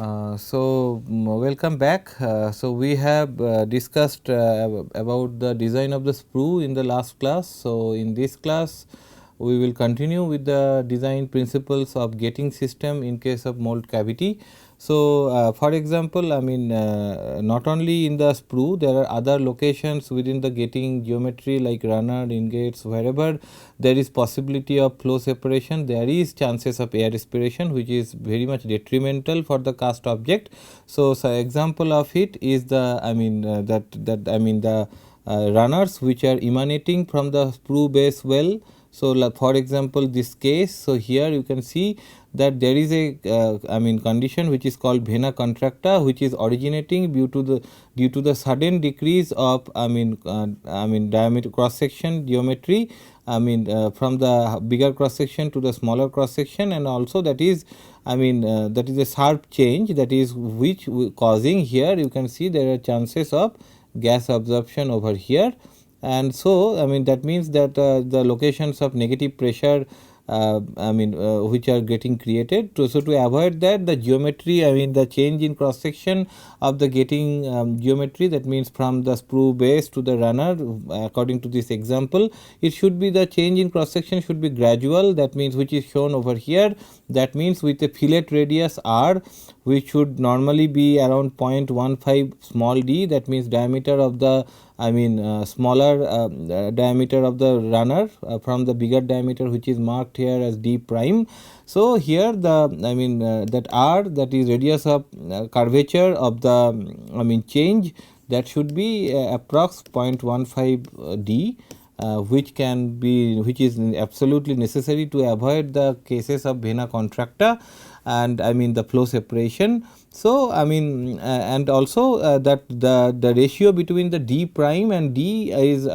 Welcome back. So we have discussed about the design of the sprue in the last class. So in this class we will continue with the design principles of gating system in case of mold cavity. So for example, I mean not only in the sprue, there are other locations within the gating geometry like runner, ingates, wherever there is possibility of flow separation, there is chances of air respiration, which is very much detrimental for the cast object. So example of it is the the runners which are emanating from the sprue base well. So for example, this case, so here you can see that there is a condition which is called vena contracta, which is originating due to the sudden decrease of diameter cross section geometry, from the bigger cross section to the smaller cross section, and also that is that is a sharp change, that is which causing, here you can see there are chances of gas absorption over here. And so that means that the locations of negative pressure which are getting created. So to avoid that, the geometry, the change in cross section of the gating geometry, that means from the sprue base to the runner, according to this example, it should be, the change in cross section should be gradual, that means which is shown over here. That means with a fillet radius r, which should normally be around 0.15 small d, that means diameter of the smaller diameter of the runner from the bigger diameter, which is marked here as d prime. So here the that r, that is radius of curvature of the change, that should be approx 0.15 d. Which is absolutely necessary to avoid the cases of vena contracta and the flow separation. So and also that the ratio between the d prime and d is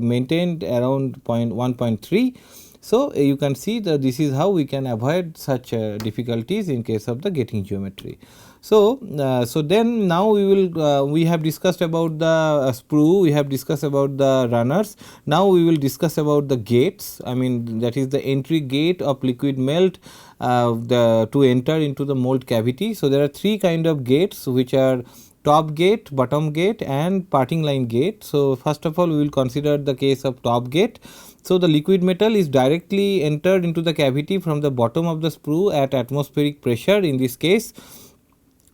maintained around 1.3. So you can see that this is how we can avoid such difficulties in case of the gating geometry. So then now we have discussed about the sprue, we have discussed about the runners. Now we will discuss about the gates, that is the entry gate of liquid melt to enter into the mold cavity. So there are three kind of gates, which are top gate, bottom gate, and parting line gate. So first of all, we will consider the case of top gate. So the liquid metal is directly entered into the cavity from the bottom of the sprue at atmospheric pressure in this case,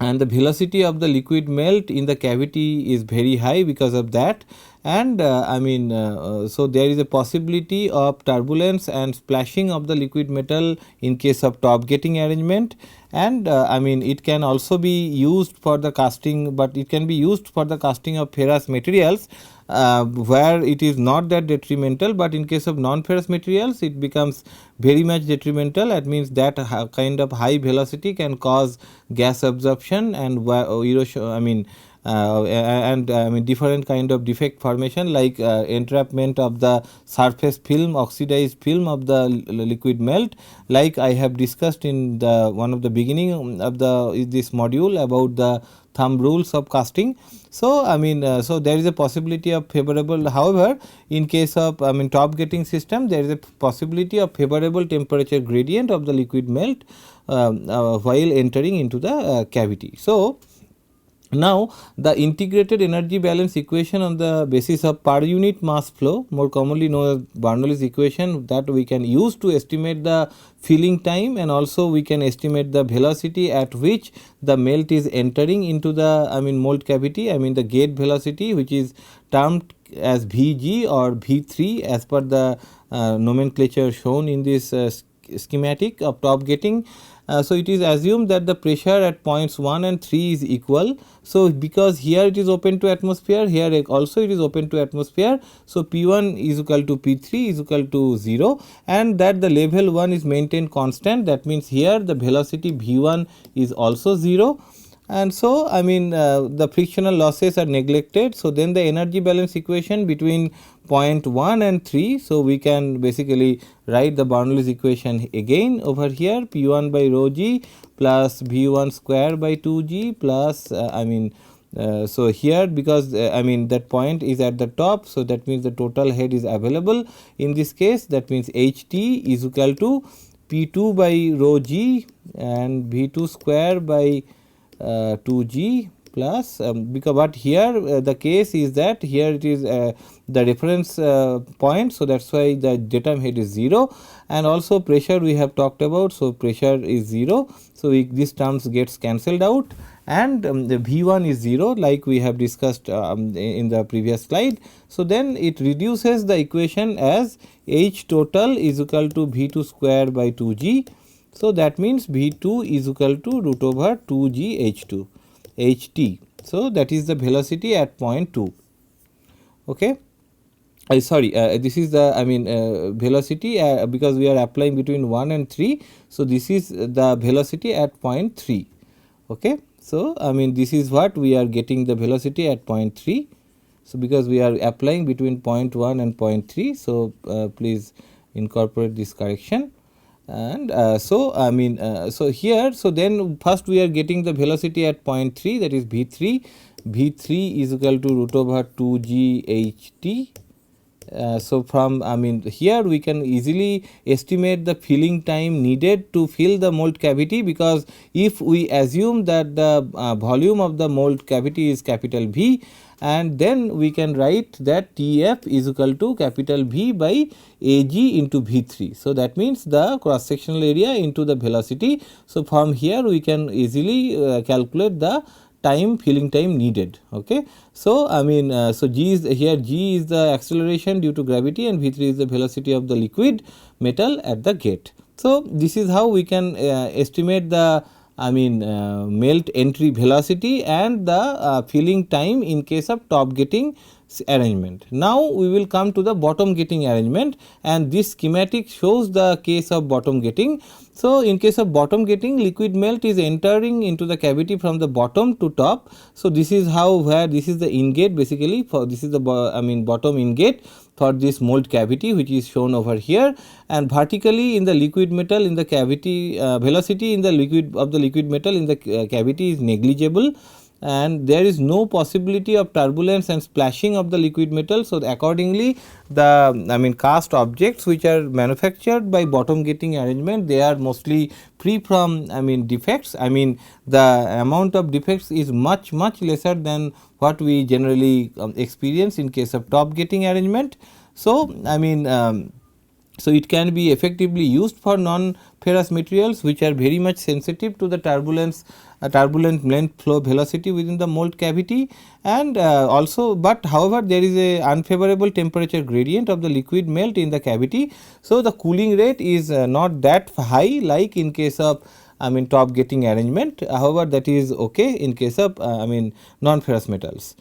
and the velocity of the liquid melt in the cavity is very high because of that. And so there is a possibility of turbulence and splashing of the liquid metal in case of top gating arrangement. And it can also be used for the casting, but it can be used for the casting of ferrous materials where it is not that detrimental, but in case of non-ferrous materials it becomes very much detrimental. That means that kind of high velocity can cause gas absorption and erosion, different kind of defect formation, like entrapment of the surface film, oxidized film of the liquid melt, like I have discussed in the one of the beginning of this module about the thumb rules of casting. So so there is a possibility of favorable, however in case of top gating system, there is a possibility of favorable temperature gradient of the liquid melt while entering into the cavity. So now the integrated energy balance equation on the basis of per unit mass flow, more commonly known as Bernoulli's equation, that we can use to estimate the filling time, and also we can estimate the velocity at which the melt is entering into the mold cavity, the gate velocity, which is termed as Vg or V3 as per the nomenclature shown in this schematic of top gating. So it is assumed that the pressure at points 1 and 3 is equal. So because here it is open to atmosphere, here also it is open to atmosphere. So P1 is equal to P3 is equal to 0, and that the level 1 is maintained constant. That means here the velocity V1 is also 0. And so the frictional losses are neglected. So then the energy balance equation between point 1 and 3, so we can basically write the Bernoulli's equation again over here, P1 by rho g plus V1 square by 2g plus so here, because that point is at the top, so that means the total head is available in this case. That means Ht is equal to P2 by rho g and V2 square by 2g plus because but here the case is that here it is the reference point. So, that is why the datum head is 0, and also pressure we have talked about. So, pressure is 0. So, these terms gets cancelled out, and the V1 is 0 like we have discussed in the previous slide. So, then it reduces the equation as H total is equal to V2 square by 2g. So, that means V2 is equal to root over 2g H2 Ht. So, that is the velocity at point 2. Okay. Sorry, this is the velocity because we are applying between 1 and 3. So, this is the velocity at point 3. Okay. So, this is what we are getting the velocity at point 3. So, because we are applying between point 1 and point 3. So, please incorporate this correction. And so here, so then first we are getting the velocity at point 3, that is V3. V3 is equal to root over 2g Ht. So, from here we can easily estimate the filling time needed to fill the mold cavity, because if we assume that the volume of the mold cavity is capital V, and then we can write that Tf is equal to capital V by Ag into V3. So, that means the cross sectional area into the velocity. So, from here we can easily calculate the filling time needed. Okay. So, so G is here, G is the acceleration due to gravity, and V3 is the velocity of the liquid metal at the gate. So, this is how we can estimate the melt entry velocity and the filling time in case of top gating arrangement. Now, we will come to the bottom gating arrangement, and this schematic shows the case of bottom gating. So, in case of bottom gating, liquid melt is entering into the cavity from the bottom to top. So, this is how, where this is the ingate basically, for this is the bottom ingate for this mold cavity, which is shown over here, and vertically in the liquid metal in the cavity, velocity in the liquid metal in the cavity is negligible, and there is no possibility of turbulence and splashing of the liquid metal. So, accordingly the cast objects which are manufactured by bottom gating arrangement, they are mostly free from defects. The amount of defects is much lesser than what we generally experience in case of top gating arrangement. So, so it can be effectively used for non-ferrous materials which are very much sensitive to the turbulent length flow velocity within the mold cavity, and also, but however there is a unfavorable temperature gradient of the liquid melt in the cavity. So, the cooling rate is not that high like in case of top gating arrangement. However, that is okay in case of non-ferrous metals.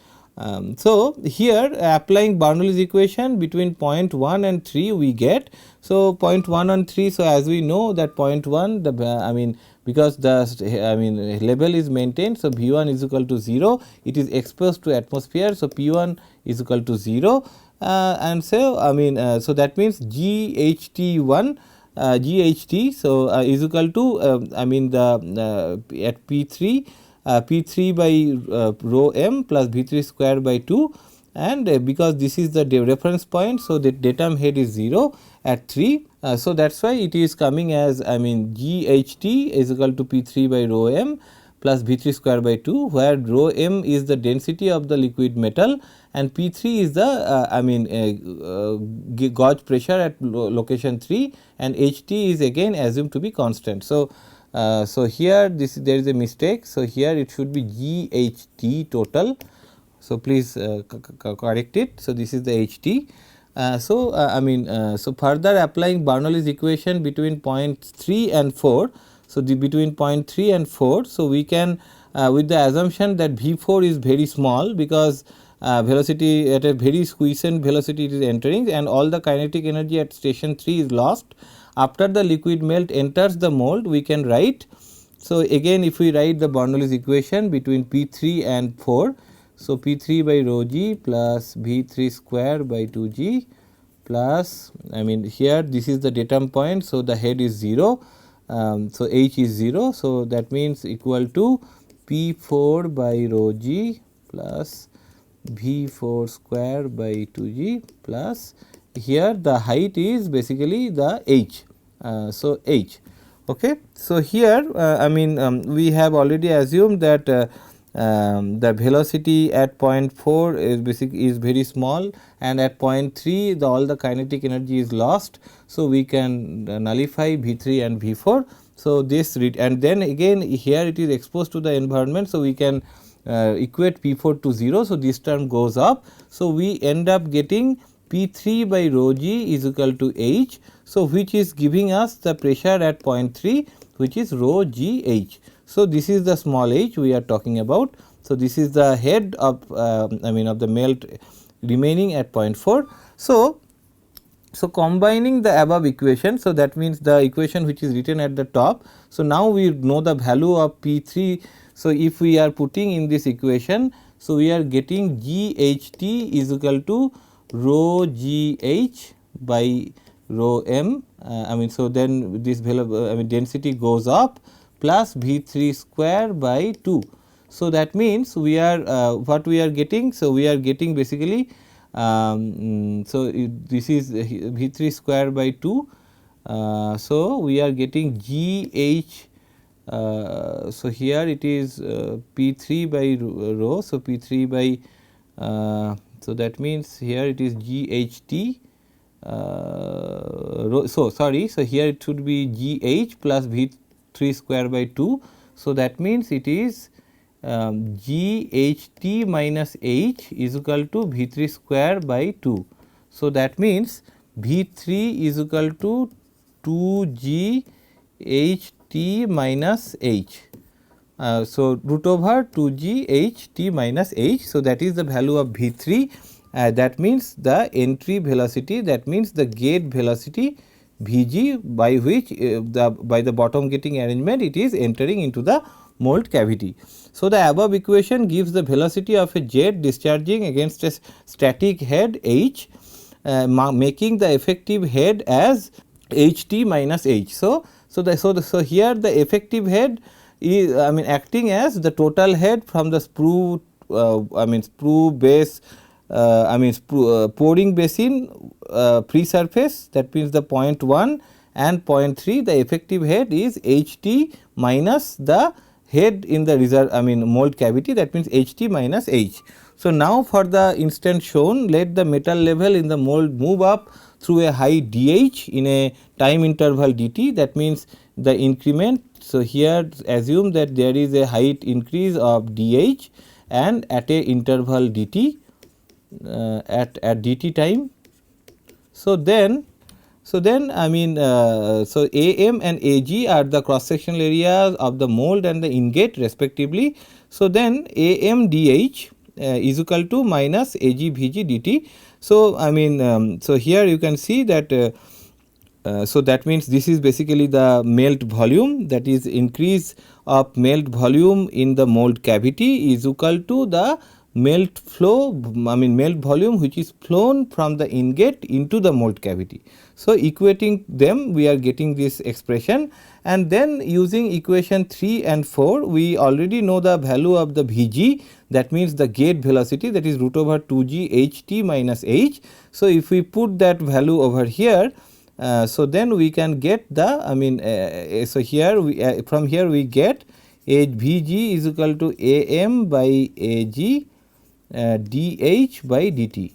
So, here applying Bernoulli's equation between point 1 and 3 we get. So, point 1 and 3. So, as we know that point 1 the because the level is maintained. So, V1 is equal to 0, it is exposed to atmosphere. So, P1 is equal to 0, and so so that means GHT1 GHT. So, is equal to the at P3 P3 by rho m plus V3 square by 2, and because this is the reference point. So, the datum head is 0 at 3. So, that is why it is coming as GHT is equal to P3 by rho m plus V3 square by 2, where rho m is the density of the liquid metal and P3 is the gauge pressure at location 3, and HT is again assumed to be constant. So, so here there is a mistake. So, here it should be GHT total. So, please correct it. So, this is the HT. So further applying Bernoulli's equation between point 3 and 4. So, between point 3 and 4. So, we can with the assumption that V4 is very small, because velocity at a very quiescent velocity it is entering, and all the kinetic energy at station 3 is lost. After the liquid melt enters the mold, we can write. So, again if we write the Bernoulli's equation between P3 and 4. So, P3 by rho g plus V3 square by 2g plus here this is the datum point. So, the head is 0. So, H is 0. So, that means equal to P4 by rho g plus V4 square by 2g plus here the height is basically the H. So, H. Okay. So, here I mean we have already assumed that the velocity at point 4 is very small, and at point 3 all the kinetic energy is lost. So, we can nullify V 3 and V 4. So, this and then again here it is exposed to the environment. So, we can equate P 4 to 0. So, this term goes up. So, we end up getting P 3 by rho g is equal to H. So, which is giving us the pressure at point 3, which is rho g H. So, this is the small h we are talking about. So, this is the head of I mean of the melt remaining at point 4. So, combining the above equation, so that means the equation which is written at the top. So, now we know the value of P 3. So, if we are putting in this equation, so we are getting G H T is equal to rho G H by rho m. I mean, so then this value I mean density goes up plus V 3 square by 2. So, that means we are what we are getting. So, we are getting basically so this is V 3 square by 2. So, we are getting G H. So, here it is P 3 by rho. So, P 3 by so that means here it is G H T. So, sorry. So, here it should be G H plus V 3 square by 2. So, that means it is G H T minus H is equal to V 3 square by 2. So, that means V 3 is equal to 2 G H T minus H. So, root over 2 G H T minus H. So, that is the value of V 3. That means the entry velocity, that means the gate velocity V g, by which by the bottom gating arrangement it is entering into the mold cavity. So, the above equation gives the velocity of a jet discharging against a static head H, making the effective head as H t minus H. So, here the effective head is I mean acting as the total head from the sprue I mean sprue base I mean pouring basin free surface, that means the point 1 and point 3, the effective head is H t minus the head in the reserve I mean mold cavity, that means H t minus H. So, now for the instant shown, let the metal level in the mold move up through a high dH in a time interval dt, that means the increment. So, here assume that there is a height increase of dH and at a interval dt at dt time. So, then I mean so AM and AG are the cross sectional areas of the mold and the ingate respectively. So, then AM dH is equal to minus AG VG dt. So, I mean so here you can see that so that means this is basically the melt volume, that is increase of melt volume in the mold cavity is equal to the melt flow I mean melt volume which is flown from the ingate into the mold cavity. So, equating them we are getting this expression, and then using equation 3 and 4 we already know the value of the Vg, that means the gate velocity, that is root over 2 g H t minus H. So, if we put that value over here, so then we can get the I mean so here we from here we get Vg is equal to AM by Ag dH by dt.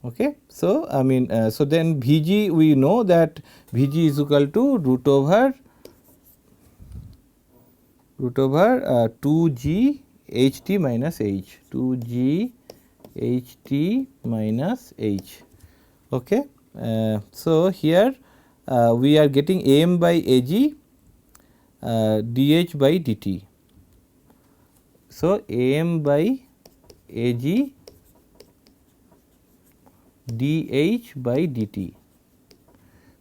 Okay. So, I mean so then Vg we know that Vg is equal to root over 2 g H t minus H, 2 g H t minus H. Okay. So, here we are getting AM by Ag dH by dt. So, AM by Ag dH by dt.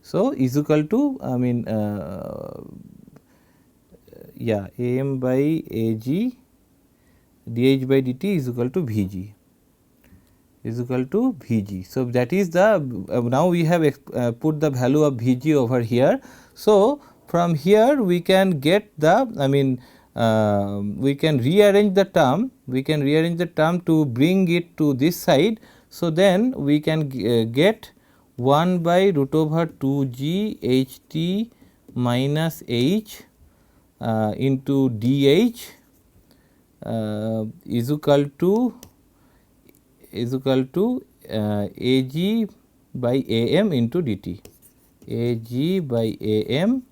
So, is equal to I mean yeah AM by Ag dH by dt is equal to Vg, is equal to Vg. So, that is the now we have put the value of Vg over here. So, from here we can get the I mean we can rearrange the term, to bring it to this side. So, then we can get 1 by root over 2 g H t minus H into dH is equal to Ag by Am into dt, Ag by Am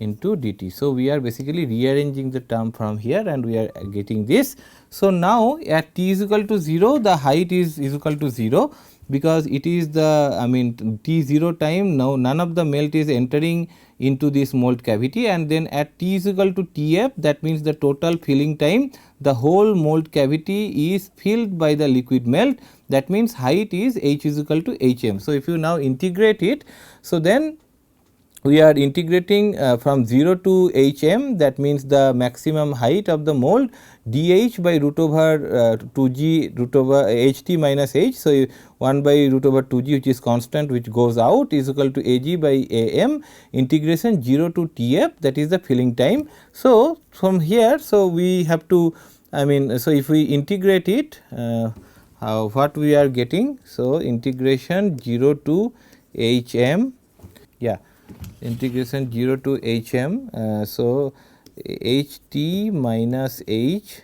into dt. So, we are basically rearranging the term from here and we are getting this. So, now at t is equal to 0, the height is equal to 0, because it is the t 0 time, now none of the melt is entering into this mold cavity, and then at t is equal to Tf, that means the total filling time, the whole mold cavity is filled by the liquid melt, that means height is H is equal to Hm. So, if you now integrate it, so then we are integrating from 0 to Hm, that means the maximum height of the mold, dH by root over 2g root over Ht minus H. So, 1 by root over 2g, which is constant, which goes out, is equal to Ag by Am integration 0 to Tf, that is the filling time. So, from here, so we have to, so if we integrate it, what we are getting? So, integration 0 to Hm, yeah, integration 0 to Hm. So, Ht minus H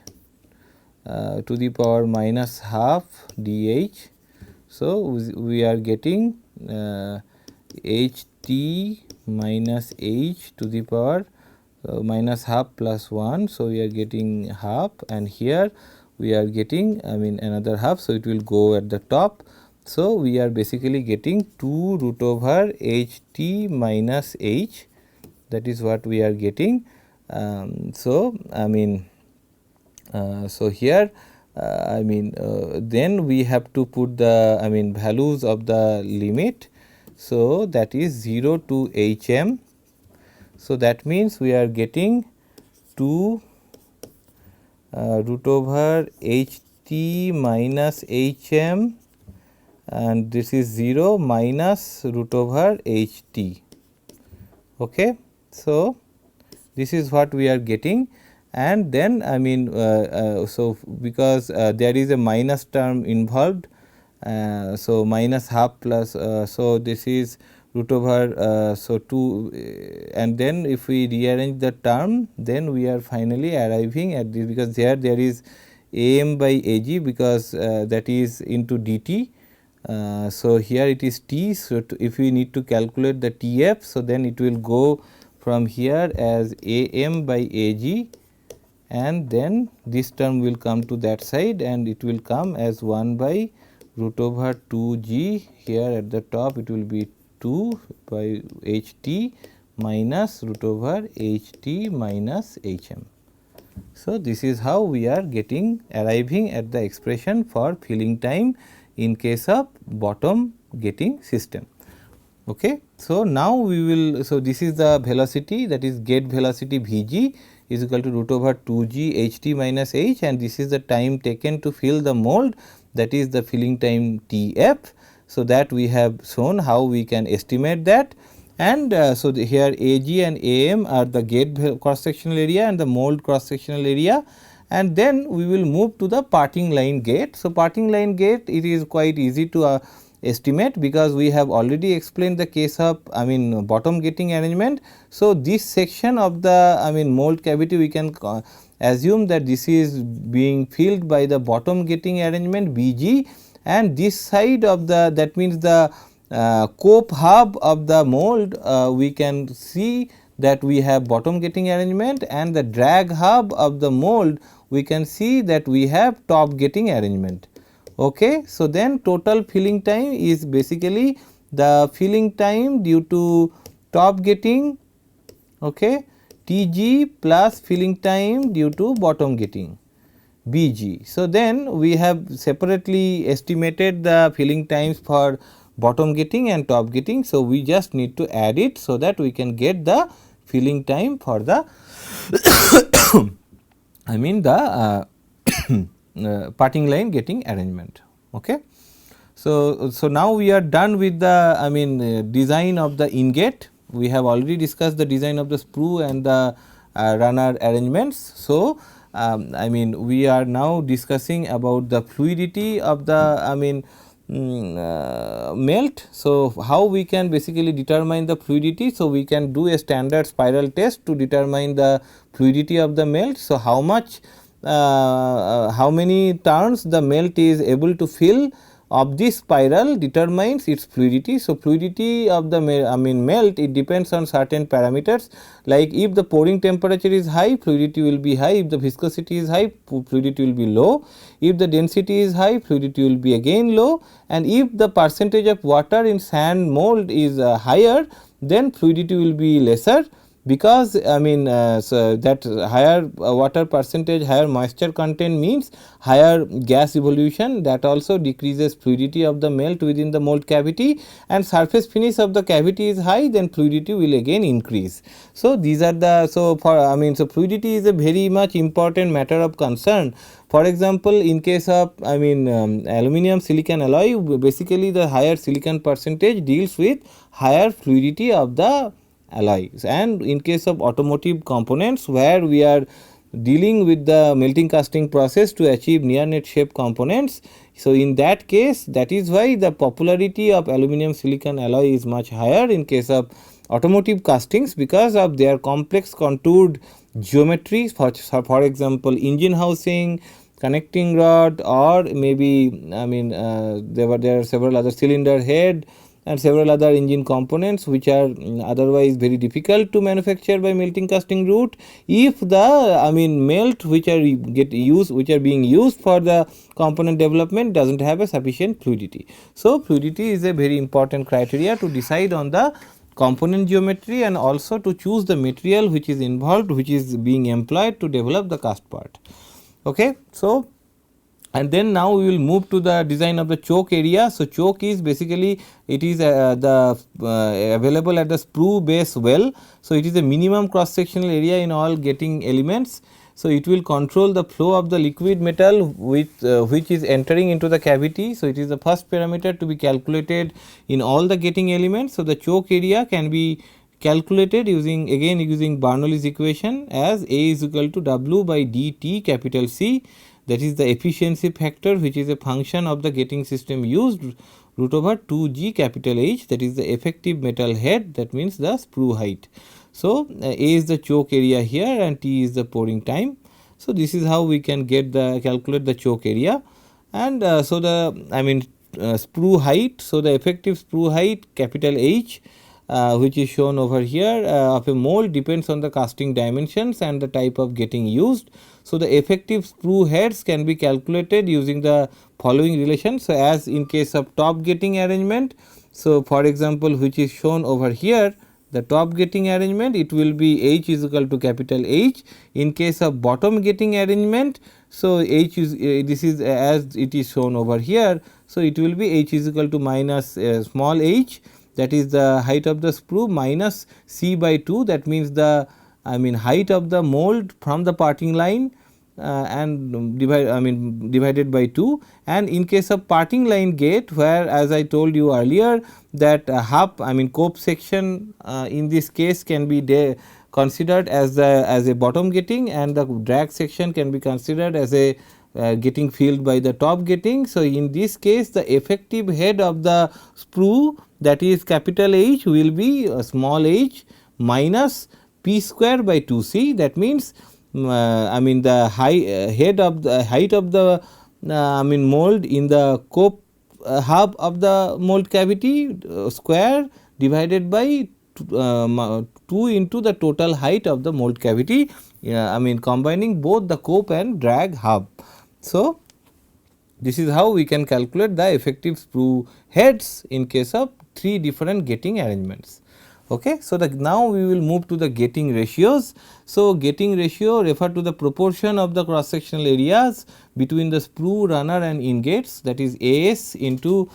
to the power minus half dH. So, we are getting Ht minus H to the power minus half plus 1. So, we are getting half, and here we are getting another half. So, it will go at the top. So, we are basically getting 2 root over Ht minus H, that is what we are getting. So, so here then we have to put the values of the limit. So, that is 0 to Hm. So, that means we are getting 2 root over Ht minus Hm, and this is 0 minus root over Ht. Okay. So, this is what we are getting, and then so because there is a minus term involved, so minus half plus, so this is root over so 2, and then if we rearrange the term, then we are finally arriving at this, because there is Am by Ag, because that is into dt. So, here it is T. So, if we need to calculate the Tf, so then it will go from here as Am by Ag, and then this term will come to that side, and it will come as 1 by root over 2g. Here at the top it will be 2 by Ht minus root over Ht minus Hm. So, this is how we are arriving at the expression for filling time in case of bottom getting system. Okay. So, now we will, so this is the velocity, that is gate velocity Vg is equal to root over 2g Ht minus H, and this is the time taken to fill the mold, that is the filling time Tf. So, that we have shown how we can estimate that, and so here Ag and Am are the gate cross sectional area and the mold cross sectional area, and then we will move to the parting line gate. So, parting line gate, it is quite easy to estimate, because we have already explained the case of bottom gating arrangement. So, this section of the mold cavity, we can assume that this is being filled by the bottom gating arrangement Bg, and this side of the, that means the cope hub of the mold, we can see that we have bottom gating arrangement, and the drag hub of the mold, we can see that we have top gating arrangement. Okay. So, then total filling time is basically the filling time due to top gating, okay, Tg plus filling time due to bottom gating Bg. So, then we have separately estimated the filling times for bottom gating and top gating. So, we just need to add it, so that we can get the filling time for the parting line gating arrangement. Okay. So, now we are done with the design of the ingate. We have already discussed the design of the sprue and the runner arrangements. So, we are now discussing about the fluidity of the melt. So, how we can basically determine the fluidity? So, we can do a standard spiral test to determine the fluidity of the melt. So, how much how many turns the melt is able to fill of this spiral determines its fluidity. So, fluidity of the melt, it depends on certain parameters, like if the pouring temperature is high, fluidity will be high; if the viscosity is high, fluidity will be low; if the density is high, fluidity will be again low, and if the percentage of water in sand mold is higher, then fluidity will be lesser, because so that higher water percentage, higher moisture content means higher gas evolution, that also decreases fluidity of the melt within the mold cavity, and surface finish of the cavity is high, then fluidity will again increase. So, these are the, so for so fluidity is a very much important matter of concern. For example, in case of aluminum silicon alloy, basically the higher silicon percentage deals with higher fluidity of the alloys, and in case of automotive components where we are dealing with the melting casting process to achieve near net shape components. So, in that case, that is why the popularity of aluminum silicon alloy is much higher in case of automotive castings, because of their complex contoured geometry, for example, engine housing, connecting rod, or maybe there are several other cylinder head and several other engine components which are otherwise very difficult to manufacture by melting casting route. If the melt which are being used for the component development does not have a sufficient fluidity. So, fluidity is a very important criteria to decide on the component geometry, and also to choose the material which is involved, which is being employed to develop the cast part. Okay. So, and then now we will move to the design of the choke area. So, choke is basically, it is available at the sprue base well. So, it is a minimum cross sectional area in all getting elements. So, it will control the flow of the liquid metal with which is entering into the cavity. So, it is the first parameter to be calculated in all the getting elements. So, the choke area can be calculated using Bernoulli's equation as A is equal to W by dt capital C, that is the efficiency factor, which is a function of the getting system used, root over 2 g capital H, that is the effective metal head, that means the sprue height. So, A is the choke area here and T is the pouring time. So, this is how we can get the calculate the choke area, and so the sprue height. So, the effective sprue height capital H, which is shown over here of a mold, depends on the casting dimensions and the type of getting used. So, the effective sprue heads can be calculated using the following relation. So, as in case of top getting arrangement, so for example, which is shown over here, the top getting arrangement, it will be H is equal to capital H. In case of bottom getting arrangement, so H is this is as it is shown over here. So, it will be H is equal to minus small h, that is the height of the sprue, minus C by 2, that means the height of the mold from the parting line, and divided by 2. And in case of parting line gate, where as I told you earlier that half cope section in this case can be considered as a bottom getting, and the drag section can be considered as a getting filled by the top getting. So, in this case the effective head of the sprue, that is capital H, will be small h minus p square by 2 c. That means the height of the mold in the cope hub of the mold cavity square divided by 2 into the total height of the mold cavity, combining both the cope and drag hub. So, this is how we can calculate the effective sprue heads in case of 3 different getting arrangements. Okay. So, now we will move to the getting ratios. So, getting ratio refer to the proportion of the cross sectional areas between the sprue, runner and ingates, that is AS into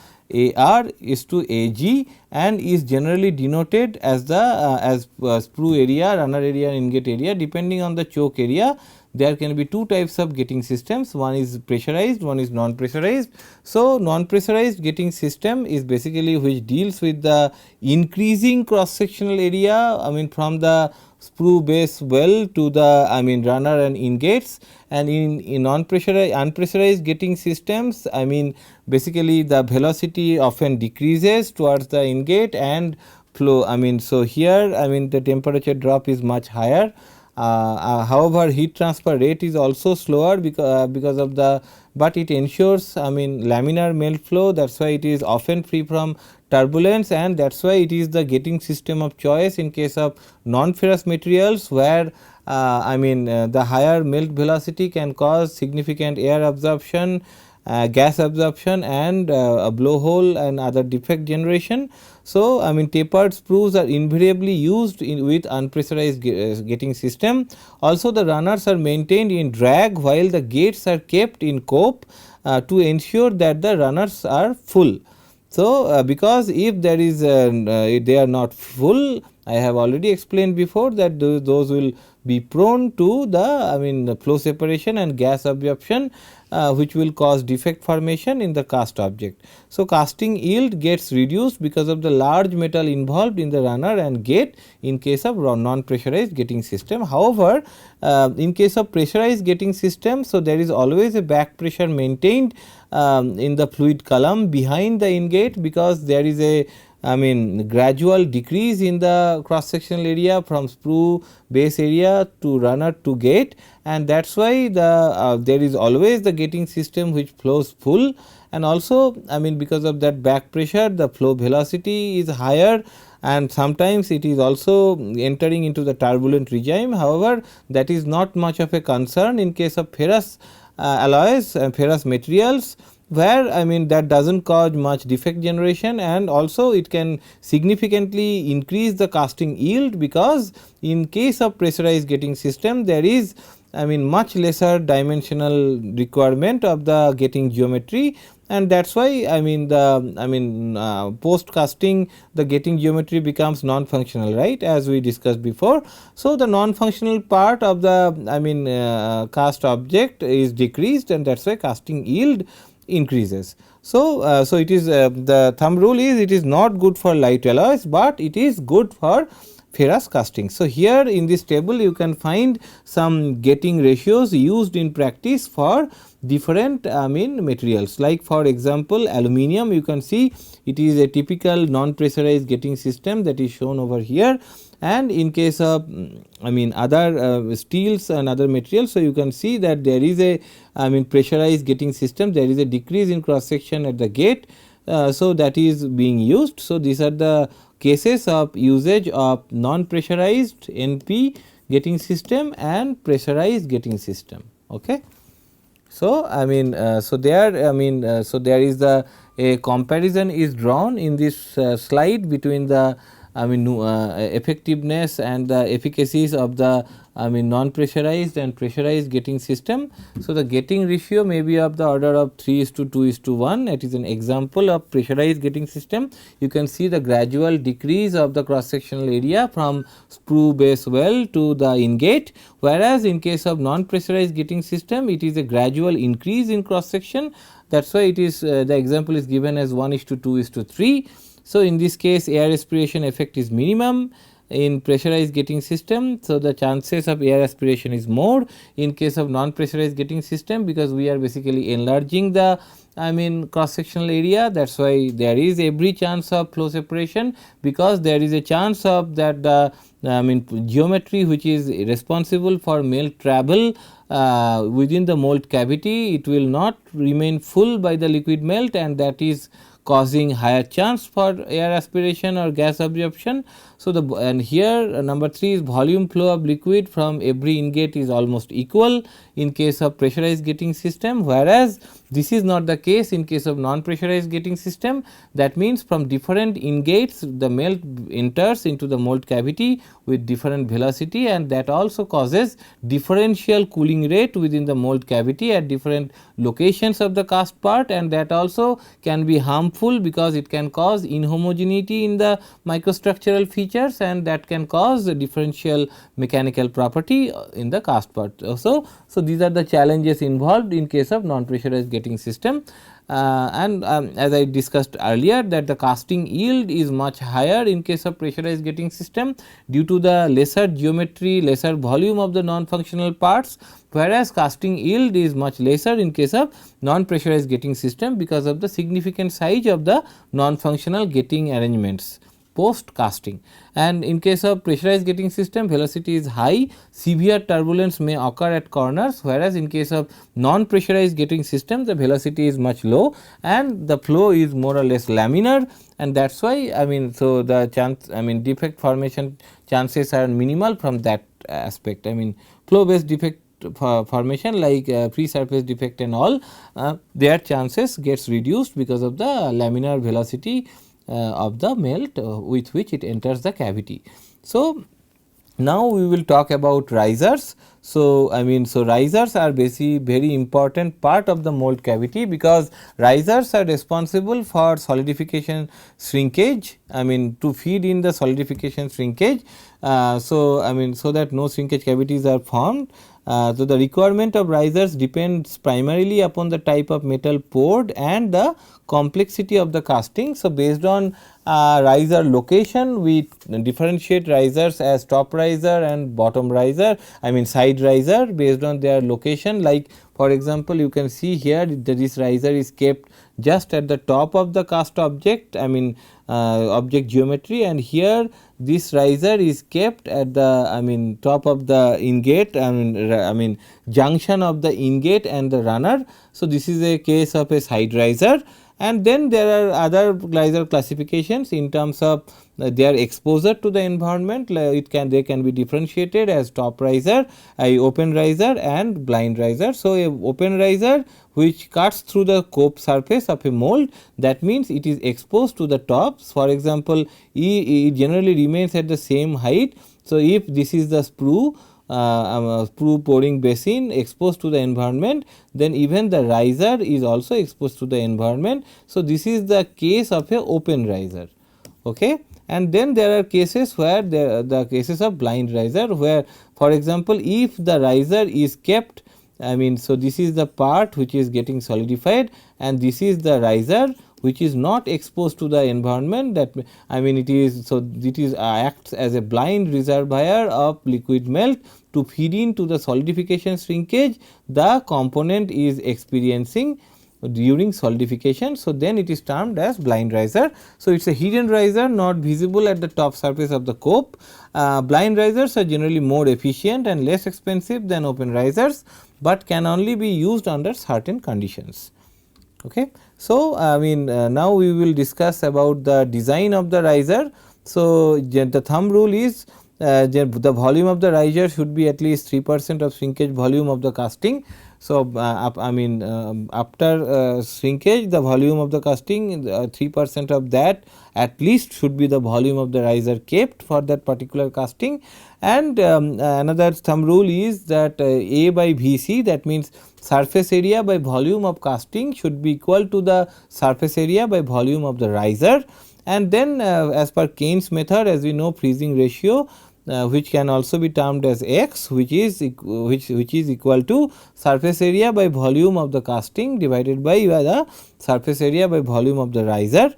AR is to AG, and is generally denoted as the sprue area, runner area and ingate area, depending on the choke area. there can be two types of getting systems, one is pressurized, one is non-pressurized. So, non-pressurized getting system is basically which deals with the increasing cross sectional area, I mean from the sprue base well to the runner and ingates, and in non-pressurized unpressurized getting systems, I mean basically the velocity often decreases towards the ingate and flow. So here the temperature drop is much higher. However, heat transfer rate is also slower because of the, but it ensures laminar melt flow. That is why it is often free from turbulence, and that is why it is the getting system of choice in case of non-ferrous materials, where the higher melt velocity can cause significant air absorption, gas absorption, and a blowhole and other defect generation. So, tapered sprues are invariably used with unpressurized getting system. Also, the runners are maintained in drag while the gates are kept in cope to ensure that the runners are full. So, because if there is they are not full, I have already explained before that those will be prone to the flow separation and gas absorption, which will cause defect formation in the cast object. So, casting yield gets reduced because of the large metal involved in the runner and gate in case of non-pressurized getting system. However, in case of pressurized getting system, so there is always a back pressure maintained in the fluid column behind the ingate, because there is a gradual decrease in the cross sectional area from sprue base area to runner to gate, and that is why the there is always the getting system which flows full, and also because of that back pressure the flow velocity is higher, and sometimes it is also entering into the turbulent regime. However, that is not much of a concern in case of ferrous alloys and ferrous materials, where that does not cause much defect generation, and also it can significantly increase the casting yield, because in case of pressurized getting system there is much lesser dimensional requirement of the getting geometry, and that is why the post casting the getting geometry becomes non functional, right, as we discussed before. So, the non functional part of the cast object is decreased, and that is why casting yield increases. So, so it is the thumb rule is it is not good for light alloys, but it is good for ferrous casting. So, here in this table you can find some getting ratios used in practice for different materials, like for example, aluminum. You can see it is a typical non pressurized getting system that is shown over here, and in case of other steels and other materials. So, you can see that there is a pressurized getting system, there is a decrease in cross section at the gate. So, that is being used. So, these are the cases of usage of non pressurized NP getting system and pressurized getting system. Okay. So, so there so there is the a comparison is drawn in this slide between the effectiveness and the efficacies of the non pressurized and pressurized getting system. So, the getting ratio may be of the order of 3:2:1. It is an example of pressurized getting system. You can see the gradual decrease of the cross sectional area from sprue base well to the ingate, whereas in case of non pressurized getting system it is a gradual increase in cross section. That is why it is the example is given as 1:2:3. So, in this case air aspiration effect is minimum in pressurized getting system. So, the chances of air aspiration is more in case of non pressurized getting system, because we are basically enlarging the cross sectional area. That is why there is every chance of flow separation, because there is a chance of that the geometry which is responsible for melt travel within the mold cavity, it will not remain full by the liquid melt, and that is causing higher chance for air aspiration or gas absorption. So, the and here number 3 is volume flow of liquid from every ingate is almost equal in case of pressurized getting system, whereas this is not the case in case of non pressurized getting system. That means, from different ingates the melt enters into the mold cavity with different velocity, and that also causes differential cooling rate within the mold cavity at different locations of the cast part, and that also can be harmful because it can cause inhomogeneity in the microstructural features features, and that can cause a differential mechanical property in the cast part. So these are the challenges involved in case of non pressurized gating system. And as I discussed earlier, that the casting yield is much higher in case of pressurized gating system due to the lesser geometry, lesser volume of the non functional parts, whereas casting yield is much lesser in case of non pressurized gating system because of the significant size of the non functional gating arrangements post casting. And in case of pressurized gating system, velocity is high, severe turbulence may occur at corners, whereas in case of non pressurized gating system, the velocity is much low and the flow is more or less laminar, and that is why so the chance defect formation chances are minimal from that aspect. Flow based defect formation like free surface defect and all, their chances gets reduced because of the laminar velocity of the melt with which it enters the cavity. So, now we will talk about risers. So, so risers are basically very important part of the mold cavity, because risers are responsible for solidification shrinkage, to feed in the solidification shrinkage. So that no shrinkage cavities are formed. So, the requirement of risers depends primarily upon the type of metal poured and the complexity of the casting. So, based on riser location, we differentiate risers as top riser and bottom riser, side riser based on their location. Like for example, you can see here that this riser is kept just at the top of the cast object, object geometry, and here this riser is kept at the top of the ingate, junction of the ingate and the runner. So, this is a case of a side riser. And then there are other riser classifications in terms of their exposure to the environment. They can be differentiated as top riser, open riser and blind riser. So, a open riser which cuts through the cope surface of a mold, that means it is exposed to the tops. For example, it generally remains at the same height. So, if this is the sprue, sprue pouring basin exposed to the environment, then even the riser is also exposed to the environment. So, this is the case of a open riser. Okay. And then there are cases where the cases of blind riser, where for example, if the riser is kept, so this is the part which is getting solidified and this is the riser which is not exposed to the environment, that it is, so it is acts as a blind reservoir of liquid melt to feed into the solidification shrinkage the component is experiencing during solidification. So, then it is termed as blind riser. So, it is a hidden riser not visible at the top surface of the cope. Blind risers are generally more efficient and less expensive than open risers, but can only be used under certain conditions. Okay. So, now we will discuss about the design of the riser. So, the thumb rule is the volume of the riser should be at least 3% of shrinkage volume of the casting. So, after shrinkage, the volume of the casting, 3% of that at least should be the volume of the riser kept for that particular casting. And another thumb rule is that A by VC, that means surface area by volume of casting should be equal to the surface area by volume of the riser. And then as per Keynes method, as we know, freezing ratio, which can also be termed as X, which is equal to surface area by volume of the casting divided by the surface area by volume of the riser,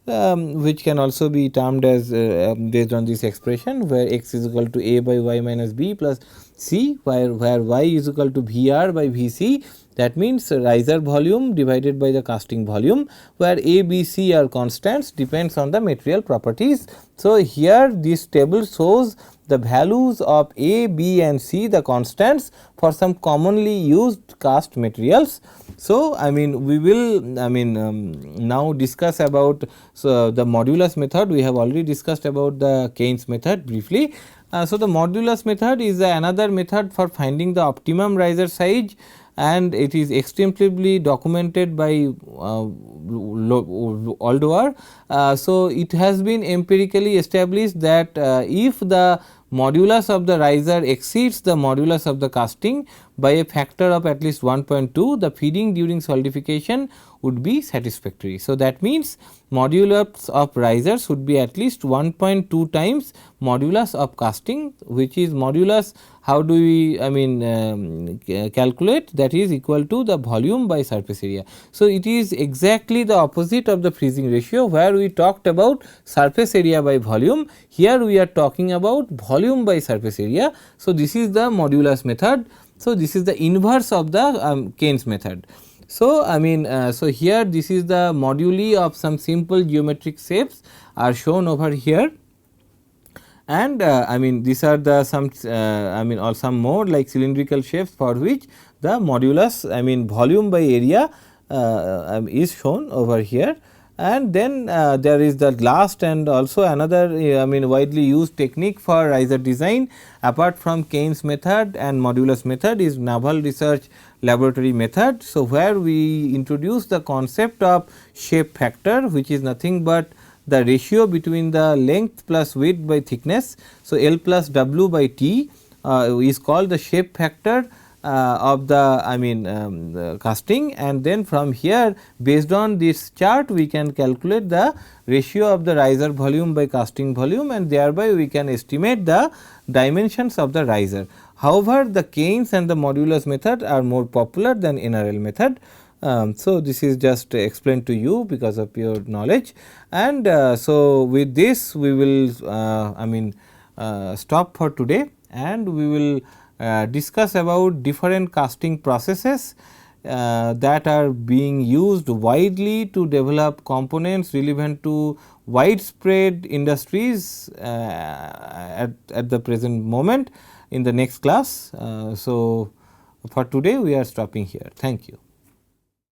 which can also be termed as based on this expression, where X is equal to A by Y minus B plus C, where Y is equal to VR by VC. That means riser volume divided by the casting volume, where A, B, C are constants, depends on the material properties. So, here this table shows the values of A, B and C, the constants for some commonly used cast materials. So, we will now discuss about the modulus method. We have already discussed about the Keynes method briefly. So, the modulus method is another method for finding the optimum riser size, and it is extensively documented by Oldwar. So, it has been empirically established that if the modulus of the riser exceeds the modulus of the casting by a factor of at least 1.2, the feeding during solidification would be satisfactory. So, that means modulus of risers would be at least 1.2 times modulus of casting, which is modulus. How do we calculate? That is equal to the volume by surface area. So, it is exactly the opposite of the freezing ratio, where we talked about surface area by volume. Here we are talking about volume by surface area. So, this is the modulus method. So, this is the inverse of the Keynes method. So, so here this is the moduli of some simple geometric shapes are shown over here, and these are the some or some more like cylindrical shapes for which the modulus volume by area is shown over here. And then there is the last and also another widely used technique for riser design apart from Keynes method and modulus method is Naval Research Laboratory method. So, where we introduce the concept of shape factor, which is nothing but the ratio between the length plus width by thickness. So, L plus W by T is called the shape factor of the casting, and then from here based on this chart we can calculate the ratio of the riser volume by casting volume, and thereby we can estimate the dimensions of the riser. However, the Keynes and the modulus method are more popular than NRL method. So, this is just explained to you because of your knowledge, and so with this we will stop for today, and we will discuss about different casting processes that are being used widely to develop components relevant to widespread industries at the present moment in the next class. So, for today we are stopping here. Thank you.